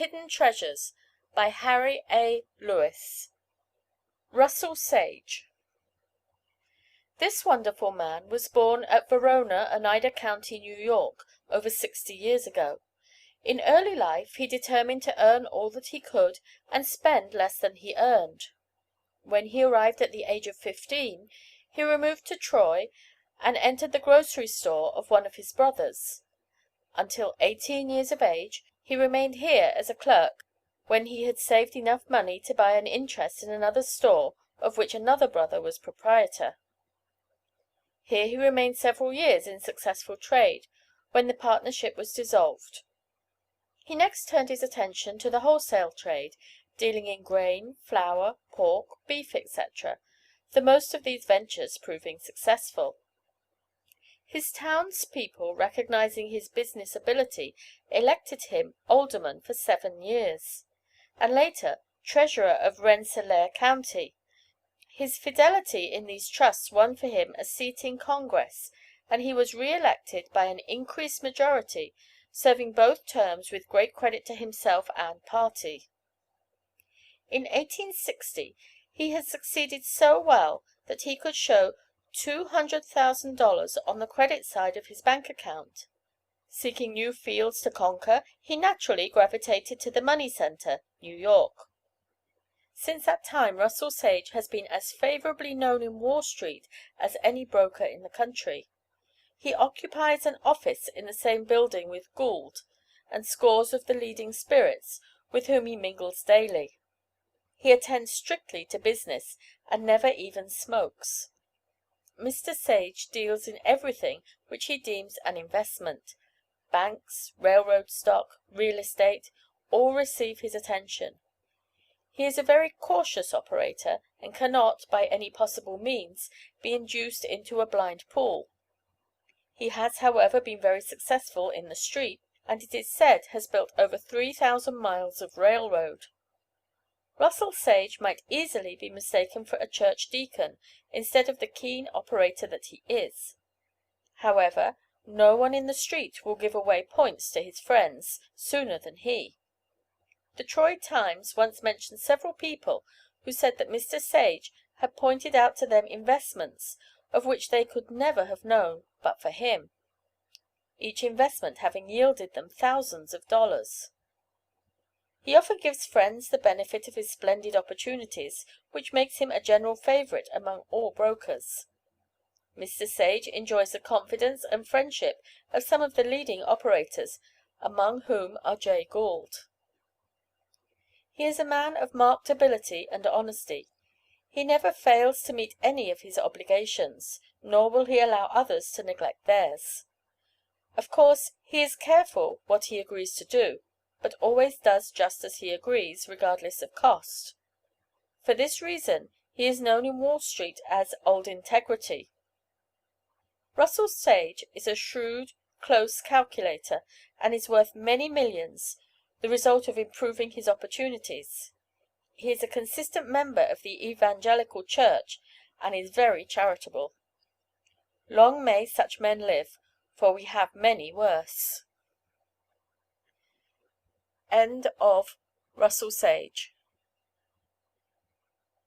Hidden Treasures by Harry A. Lewis. Russell Sage. This wonderful man was born at Verona, Oneida County, New York, over 60 years ago. In early life he determined to earn all that he could and spend less than he earned. When he arrived at the age of 15, he removed to Troy and entered the grocery store of one of his brothers. Until 18 years of age, he remained here as a clerk when he had saved enough money to buy an interest in another store of which another brother was proprietor. Here he remained several years in successful trade, when the partnership was dissolved. He next turned his attention to the wholesale trade, dealing in grain, flour, pork, beef, etc., the most of these ventures proving successful. His townspeople, recognizing his business ability, elected him alderman for 7 years, and later treasurer of Rensselaer County. His fidelity in these trusts won for him a seat in Congress, and he was re-elected by an increased majority, serving both terms with great credit to himself and party. In 1860 he had succeeded so well that he could show $200,000 on the credit side of his bank account. Seeking new fields to conquer, he naturally gravitated to the money center, New York. Since that time Russell Sage has been as favorably known in Wall Street as any broker in the country. He occupies an office in the same building with Gould and scores of the leading spirits, with whom he mingles daily. He attends strictly to business and never even smokes. Mr. Sage deals in everything which he deems an investment. Banks, railroad stock, real estate, all receive his attention. He is a very cautious operator, and cannot, by any possible means, be induced into a blind pool. He has, however, been very successful in the street, and it is said has built over 3,000 miles of railroad. Russell Sage might easily be mistaken for a church deacon, instead of the keen operator that he is. However, no one in the street will give away points to his friends sooner than he. The Troy Times once mentioned several people who said that Mr. Sage had pointed out to them investments of which they could never have known but for him, each investment having yielded them thousands of dollars. He often gives friends the benefit of his splendid opportunities, which makes him a general favorite among all brokers. Mr. Sage enjoys the confidence and friendship of some of the leading operators, among whom are Jay Gould. He is a man of marked ability and honesty. He never fails to meet any of his obligations, nor will he allow others to neglect theirs. Of course, he is careful what he agrees to do, but always does just as he agrees, regardless of cost. For this reason he is known in Wall Street as Old Integrity. Russell Sage is a shrewd, close calculator, and is worth many millions, the result of improving his opportunities. He is a consistent member of the Evangelical Church, and is very charitable. Long may such men live, for we have many worse. End of Russell Sage.